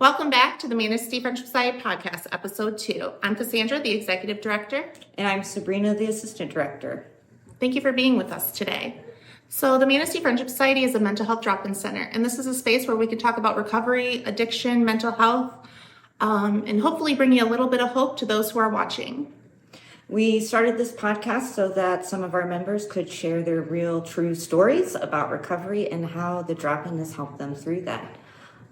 Welcome back to the Manistee Friendship Society podcast, episode 2. I'm Cassandra, the executive director. And I'm Sabrina, the assistant director. Thank you for being with us today. So the Manistee Friendship Society is a mental health drop-in center, and this is a space where we can talk about recovery, addiction, mental health, and hopefully bring you a little bit of hope to those who are watching. We started this podcast so that some of our members could share their real, true stories about recovery and how the drop-in has helped them through that.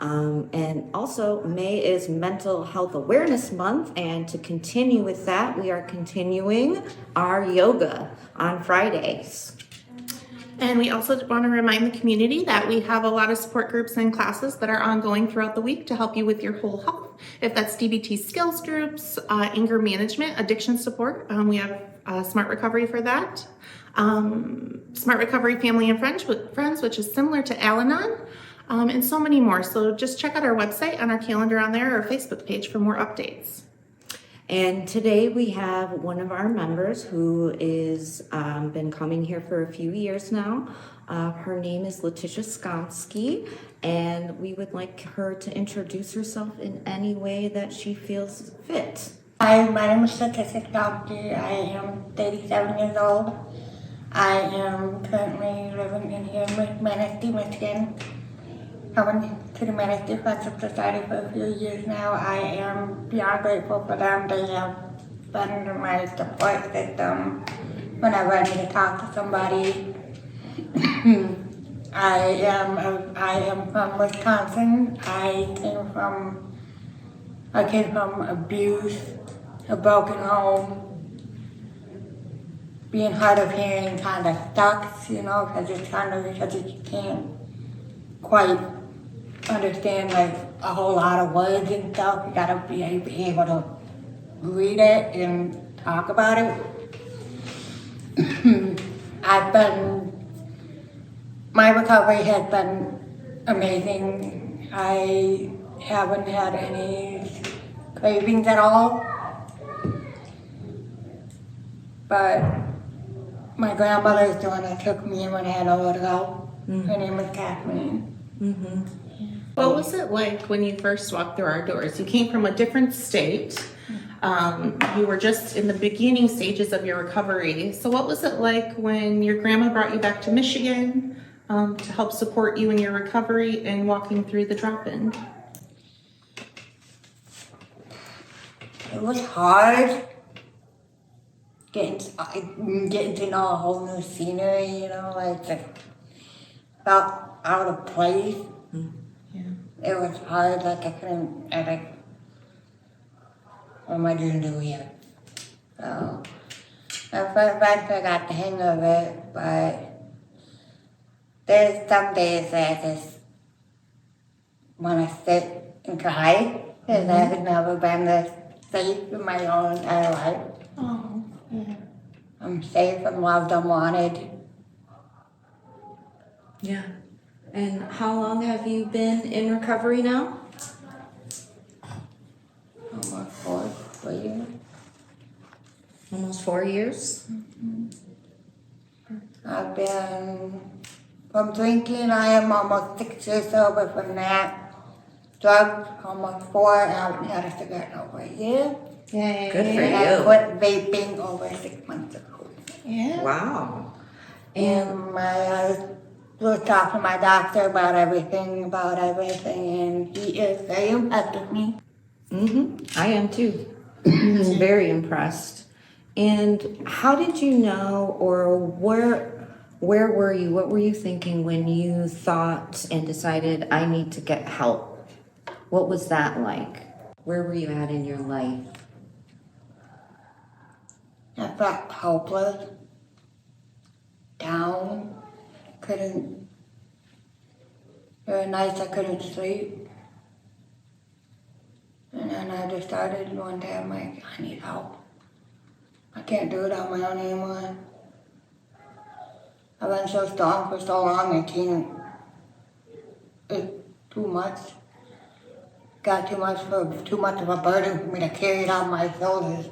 And also, May is Mental Health Awareness Month, and to continue with that, we are continuing our yoga on Fridays. And we also want to remind the community that we have a lot of support groups and classes that are ongoing throughout the week to help you with your whole health. If that's DBT skills groups, anger management, addiction support, we have Smart Recovery for that. Smart Recovery Family and Friends, which is similar to Al-Anon. And so many more. So just check out our website on our calendar on there or Facebook page for more updates. And today we have one of our members who is been coming here for a few years now. Her name is Latisha Skomski, and we would like her to introduce herself in any way that she feels fit. Hi, my name is Latisha Skomski. I am 37 years old. I am currently living in here in Manistee, Michigan. Coming to the Manistee Friendship Society for a few years now. I am beyond grateful for them. They have been my support system whenever I need to talk to somebody. I am from Wisconsin. I came from abuse, a broken home, being hard of hearing kind of sucks, because you can't quite understand like a whole lot of words and stuff. You gotta be able to read it and talk about it. My recovery has been amazing. I haven't had any cravings at all. But my grandmother is the one that took me in when I had nowhere to go. Her name was Kathleen. Mm-hmm. What was it like when you first walked through our doors? You came from a different state. You were just in the beginning stages of your recovery. So what was it like when your grandma brought you back to Michigan to help support you in your recovery and walking through the drop-in? It was hard getting to know a whole new scenery, felt out of place. Yeah. It was hard, what am I doing to here? So, at first I got the hang of it, but there's some days that I just want to sit and cry, because I've never been this safe in my own entire life. Oh, yeah. I'm safe and loved and wanted. Yeah. And how long have you been in recovery now? Almost 4 years. Almost 4 years? I've been from drinking. I am almost 6 years sober from that. Drugs, almost 4. I haven't had a cigarette in over a year. Yeah. Good for And I you. quit vaping over 6 months ago. Yeah. Wow. And I was talking to my doctor about everything, and he is very impressed with me. I am too. Very impressed. And how did you know, or where were you? What were you thinking when you thought and decided I need to get help? What was that like? Where were you at in your life? I felt hopeless, down, there were nights I couldn't sleep. And then I decided one day, I'm like, I need help. I can't do it on my own anymore. I've been so strong for so long, it's too much. Got too much of a burden for me to carry it on my shoulders,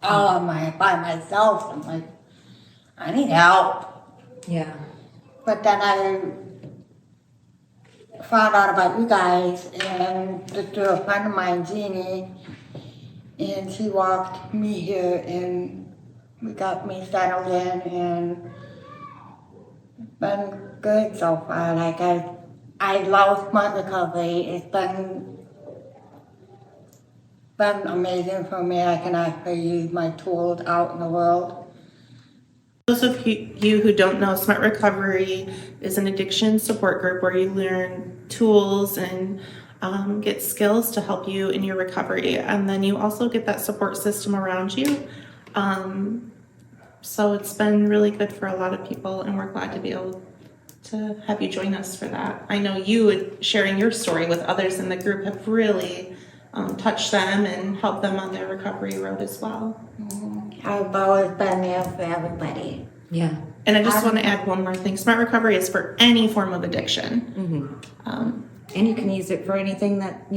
by myself. I'm like, I need help. Yeah. But then found out about you guys and through a friend of mine, Jeannie, and she walked me here and we got me settled in and been good so far. Like I love Smart Recovery. It's been amazing for me. I can actually use my tools out in the world. Those of you who don't know, Smart Recovery is an addiction support group where you learn tools and get skills to help you in your recovery. And then you also get that support system around you. So it's been really good for a lot of people, and we're glad to be able to have you join us for that. I know you sharing your story with others in the group have really touched them and helped them on their recovery road as well. I've always been there for everybody. Yeah. And I just want to add one more thing. Smart Recovery is for any form of addiction. And you can use it for anything that,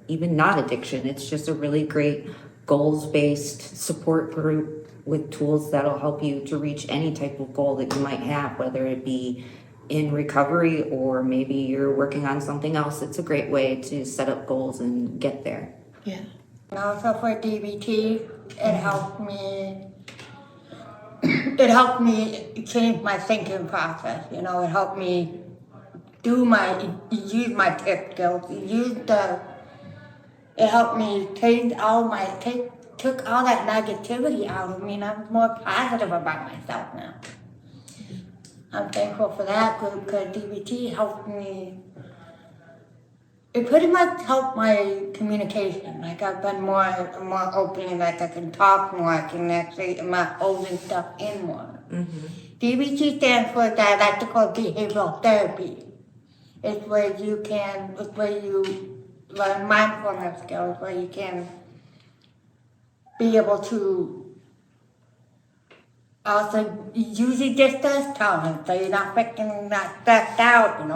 even not addiction. It's just a really great goals-based support group with tools that'll help you to reach any type of goal that you might have, whether it be in recovery or maybe you're working on something else. It's a great way to set up goals and get there. Yeah. And also for DBT, it helped me. It helped me change my thinking process. It helped me use my tip skills. It helped me took all that negativity out of me, and I'm more positive about myself now. I'm thankful for that group because DBT helped me. It pretty much helped my communication. Like I've been more open, like I can talk more, I can actually, am not holding stuff in more. DBT stands for Dialectical Behavioral Therapy. It's where you learn mindfulness skills, where you can be able to also use your distress tolerance, so you're not stressed out.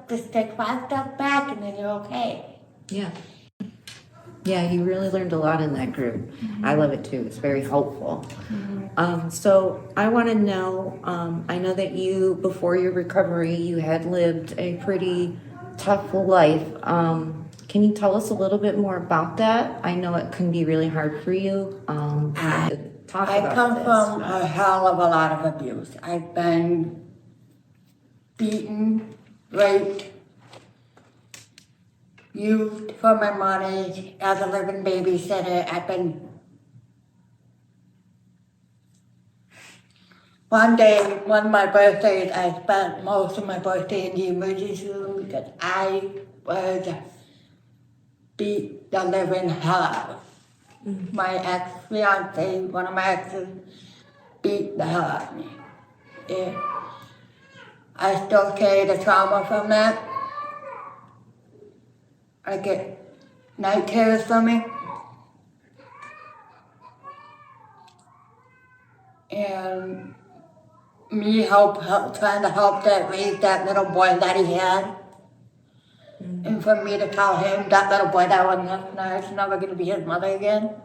Just take 5 steps back, and then you're okay. Yeah. Yeah, you really learned a lot in that group. I love it too. It's very helpful. So I want to know, I know that you, before your recovery, you had lived a pretty tough life. Can you tell us a little bit more about that? I know it can be really hard for you. I come from a hell of a lot of abuse. I've been beaten, raped, used for my money as a living babysitter. One of my birthdays, I spent most of my birthday in the emergency room because I was beat the living hell out of. My ex-fiance, one of my exes, beat the hell out of me. Yeah. I still carry the trauma from that. I get night terrors from it. And me trying to raise that little boy that he had. And for me to tell him, that little boy that was never going to be his mother again.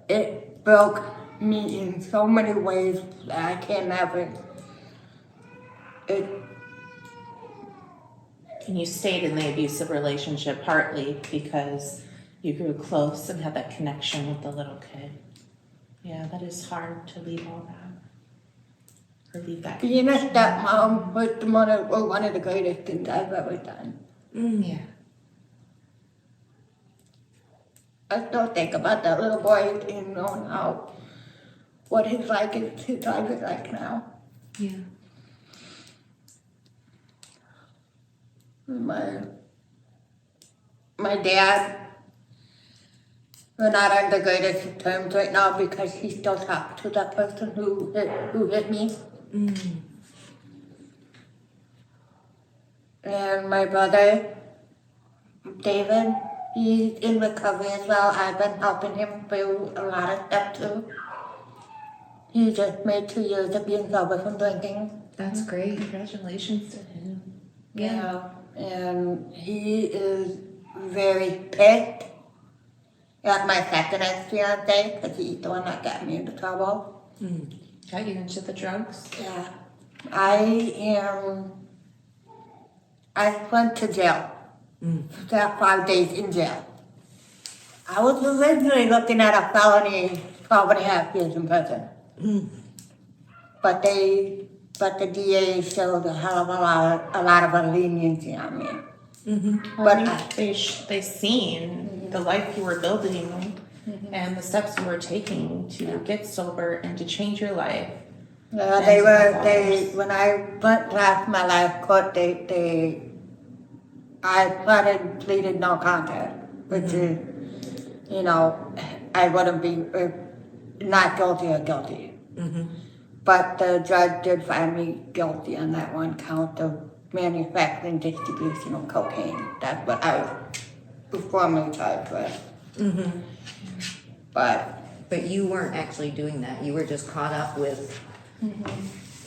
It broke me in so many ways that I can't ever. And you stayed in the abusive relationship partly because you grew close and had that connection with the little kid. Yeah, that is hard to leave all that. Or leave that. Being a stepmom was one of the greatest things I've ever done. Yeah. I still think about that little boy and knowing what his life is like now. Yeah. My dad, we're not on the greatest of terms right now because he still talks to that person who hit me. And my brother, David, he's in recovery as well. I've been helping him through a lot of stuff too. He just made 2 years of being sober from drinking. That's great. Congratulations to him. Yeah. And he is very pissed at my second ex-fiance because he's the one that got me into trouble. Got you into the drugs? Yeah. I went to jail. That 5 days in jail. I was originally looking at a felony 12 and a half years in prison. But the DA showed a hell of a lot of leniency on me. Well, I think they seen the life you were building and the steps you were taking to get sober and to change your life. Yeah, when I went past my last court, I pleaded no contest, which is, I wouldn't be not guilty or guilty. But the judge did find me guilty on that one count of manufacturing distribution of cocaine. That's what I was formally charged with. But you weren't actually doing that. You were just caught up with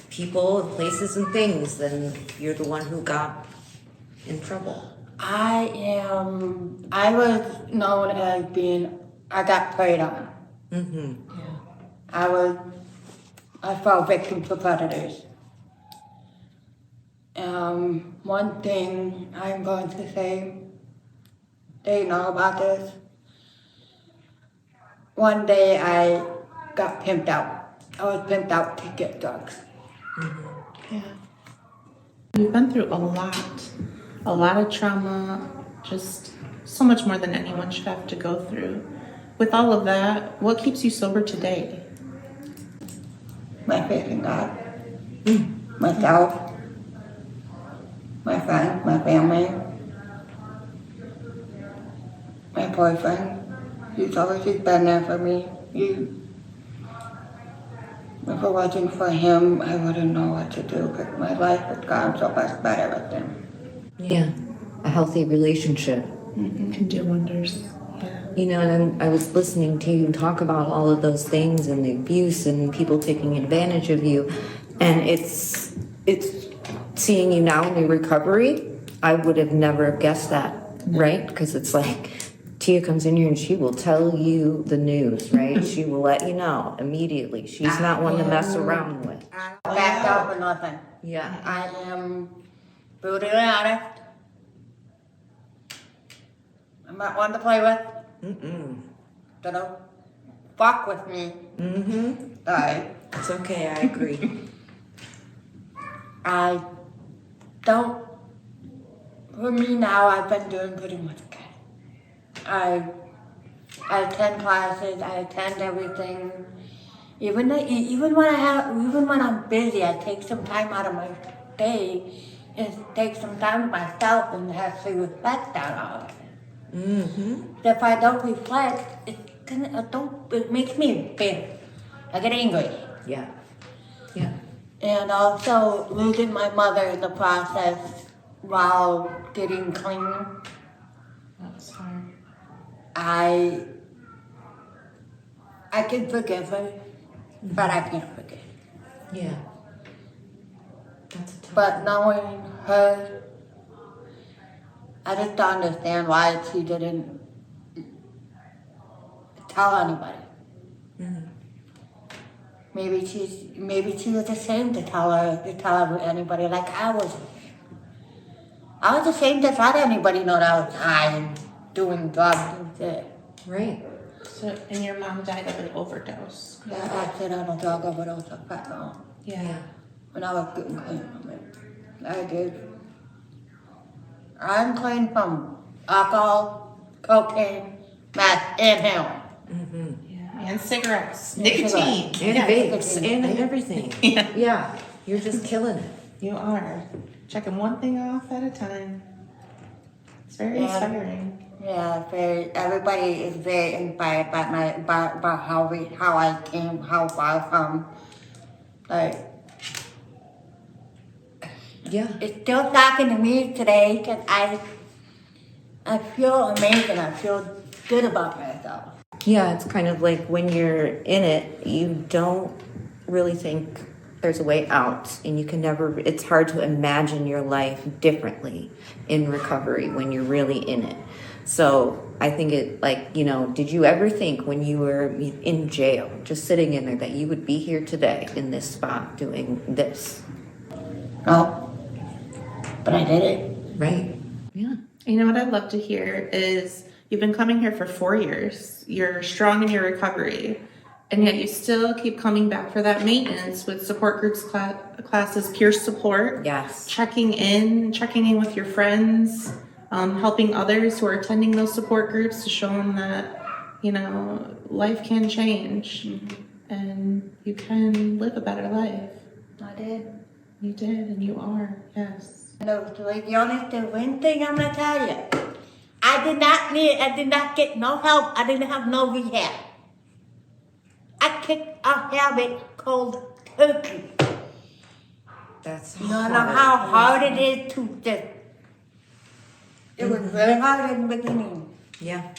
people and places and things. Then you're the one who got in trouble. I was known as I got preyed on. I fell victim to predators. One thing I'm going to say, they know about this. One day I got pimped out. I was pimped out to get drugs. Yeah. You've been through a lot of trauma, just so much more than anyone should have to go through. With all of that, what keeps you sober today? My faith in God, myself, my friends, my family, my boyfriend. He's always been there for me. If it wasn't for him, I wouldn't know what to do, but my life has gone so much better with him. Yeah, a healthy relationship. Can do wonders. Yeah. And I was listening to you talk about all of those things and the abuse and people taking advantage of you. And it's seeing you now in your recovery, I would have never guessed that, right? Because it's like, Tia comes in here and she will tell you the news, right? She will let you know immediately. She's not one to mess around with. I backed out for nothing. Yeah. I am brutally honest. I'm not one to play with. Don't fuck with me. Alright. It's okay, I agree. I don't. For me now, I've been doing pretty much good. I attend classes. I attend everything. Even when I'm busy, I take some time out of my day and take some time with myself and actually reflect on all of it. If I don't reflect, it makes me bitter. I get angry. Yeah. And also losing my mother in the process while getting clean. That's hard. I can forgive her, but I can't forget. Yeah. That's a tough But knowing her, I just don't understand why she didn't tell anybody. Maybe she was ashamed to tell anybody like I was. I was ashamed to let anybody know that I was high and doing drugs and shit. Right. So, and your mom died of an overdose. Yeah, I said on a drug overdose of fentanyl Yeah. when I was getting clean from it. I did. I'm clean from alcohol, cocaine, meth, and heroin. Yeah. And cigarettes, And nicotine. And vapes and everything. Yeah. You're just killing it. You are checking one thing off at a time. It's very inspiring. Yeah, everybody is very inspired about how I came, how far from. Like, Yeah. it's still talking to me today because I feel amazing. I feel good about myself. Yeah, it's kind of like when you're in it, you don't really think there's a way out, and you can never, it's hard to imagine your life differently in recovery when you're really in it. So I think did you ever think when you were in jail, just sitting in there, that you would be here today in this spot doing this? No. But I did it. Right. Yeah. You know what I'd love to hear is you've been coming here for 4 years. You're strong in your recovery, and yet you still keep coming back for that maintenance with support groups, classes, peer support. Yes. Checking in with your friends, helping others who are attending those support groups to show them that, you know, life can change and you can live a better life. I did. You did, and you are, yes. No, to be honest, the one thing I'm gonna tell you, I did not get no help. I didn't have no rehab. I kicked a habit called turkey. That's You don't know how hard it is to just. It was very hard in the beginning. Yeah.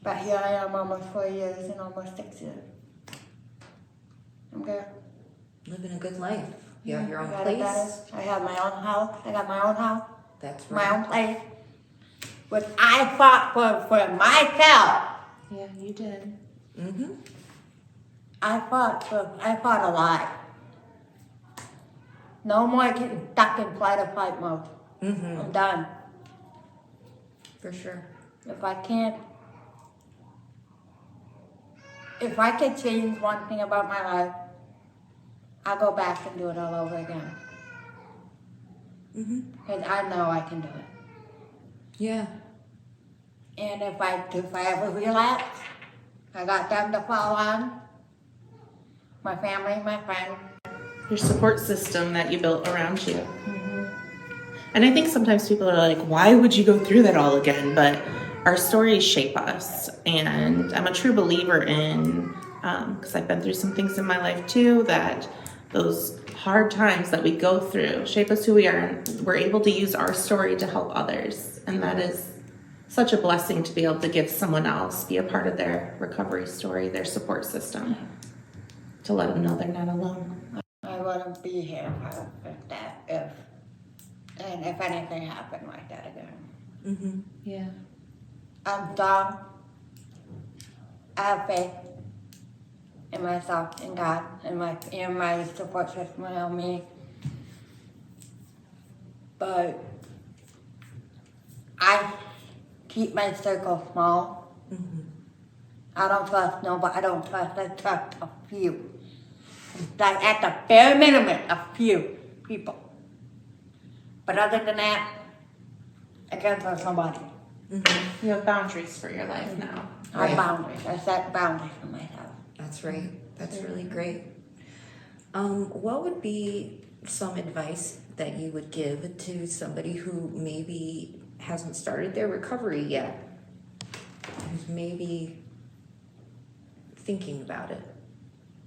But here I am almost 4 years and almost 6 years. I'm good. Living a good life. You have your own I got it better. place. I have my own house. I got my own house, That's my right. own place. But I fought for myself. Yeah, you did. Mm-hmm. I fought a lot. No more getting stuck in flight or fight mode. Mm-hmm. I'm done. For sure. If I could change one thing about my life, I'll go back and do it all over again. Mm-hmm. Because I know I can do it. Yeah. And if I ever relapse, I got them to fall on. My family, my friends. Your support system that you built around you. And I think sometimes people are like, why would you go through that all again? But our stories shape us. And I'm a true believer in, because I've been through some things in my life too, that those hard times that we go through shape us who we are. And we're able to use our story to help others. And that is such a blessing to be able to give someone else, be a part of their recovery story, their support system, to let them know they're not alone. I wouldn't be here if anything happened like that again. Mm-hmm. Yeah. I'm strong. I have faith in myself, in God, in my support system around me. But I keep my circle small. Mm-hmm. I don't trust nobody. I trust a few. Like at the bare minimum, a few people. But other than that, I can't trust nobody. Mm-hmm. You have boundaries for your life now. I Right. have boundaries. I set boundaries for myself. That's right. That's really great. What would be some advice that you would give to somebody who maybe hasn't started their recovery yet? Who's maybe thinking about it?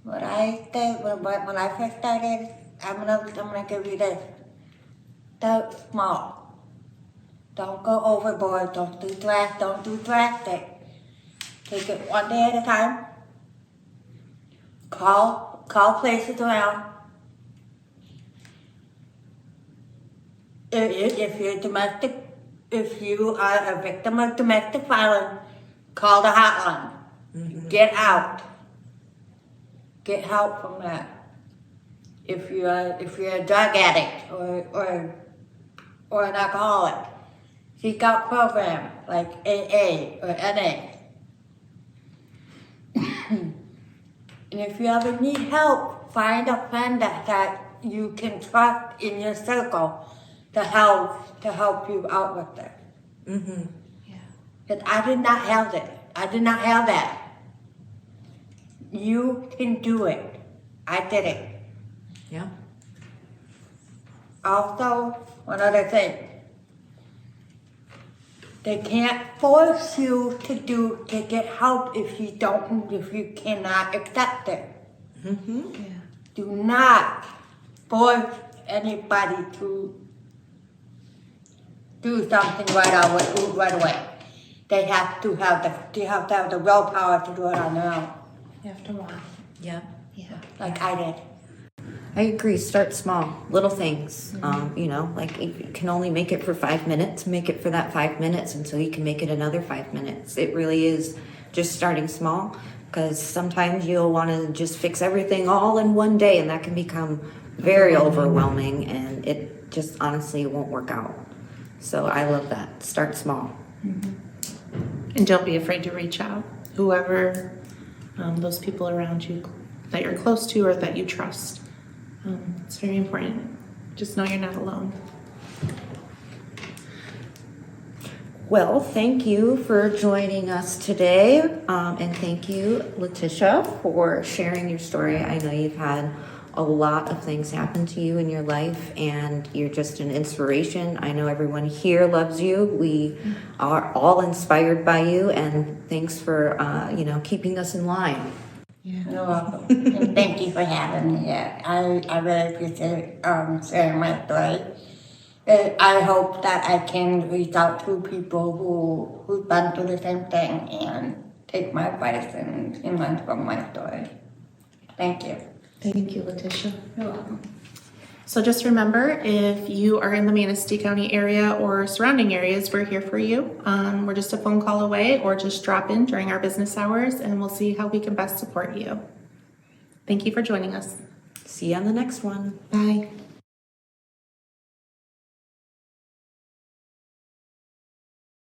What I did when I first started, I'm gonna give you this. Start small. Don't go overboard. Don't do drastic. Take it one day at a time. Call places around. If you are a victim of domestic violence, call the hotline. Mm-hmm. Get out. Get help from that. If you're a drug addict or an alcoholic, seek out programs like AA or NA. And if you ever need help, find a friend that you can trust in your circle to help you out with it. Mm-hmm. Yeah. Because I did not have it. I did not have that. You can do it. I did it. Yeah. Also, one other thing. They can't force you to get help if you cannot accept it. Mm-hmm. Yeah. Do not force anybody to do something right away. They have to have the willpower to do it on their own, You have to want. Yeah. Yeah. like I did. I agree. Start small, little things. Like if you can only make it for 5 minutes, make it for that 5 minutes until you can make it another 5 minutes. It really is just starting small, because sometimes you'll want to just fix everything all in one day, and that can become very overwhelming, and it just honestly won't work out. So I love that. Start small. And don't be afraid to reach out. Whoever, those people around you that you're close to or that you trust. It's very important. Just know you're not alone. Well, thank you for joining us today. And thank you, Latisha, for sharing your story. I know you've had a lot of things happen to you in your life, and you're just an inspiration. I know everyone here loves you. We are all inspired by you, and thanks for, keeping us in line. You're welcome. And thank you for having me here. I really appreciate sharing my story. I hope that I can reach out to people who've been through the same thing and take my advice and learn from my story. Thank you. Thank you, Latisha. You're welcome. So just remember, if you are in the Manistee County area or surrounding areas, we're here for you. We're just a phone call away, or just drop in during our business hours and we'll see how we can best support you. Thank you for joining us. See you on the next one. Bye.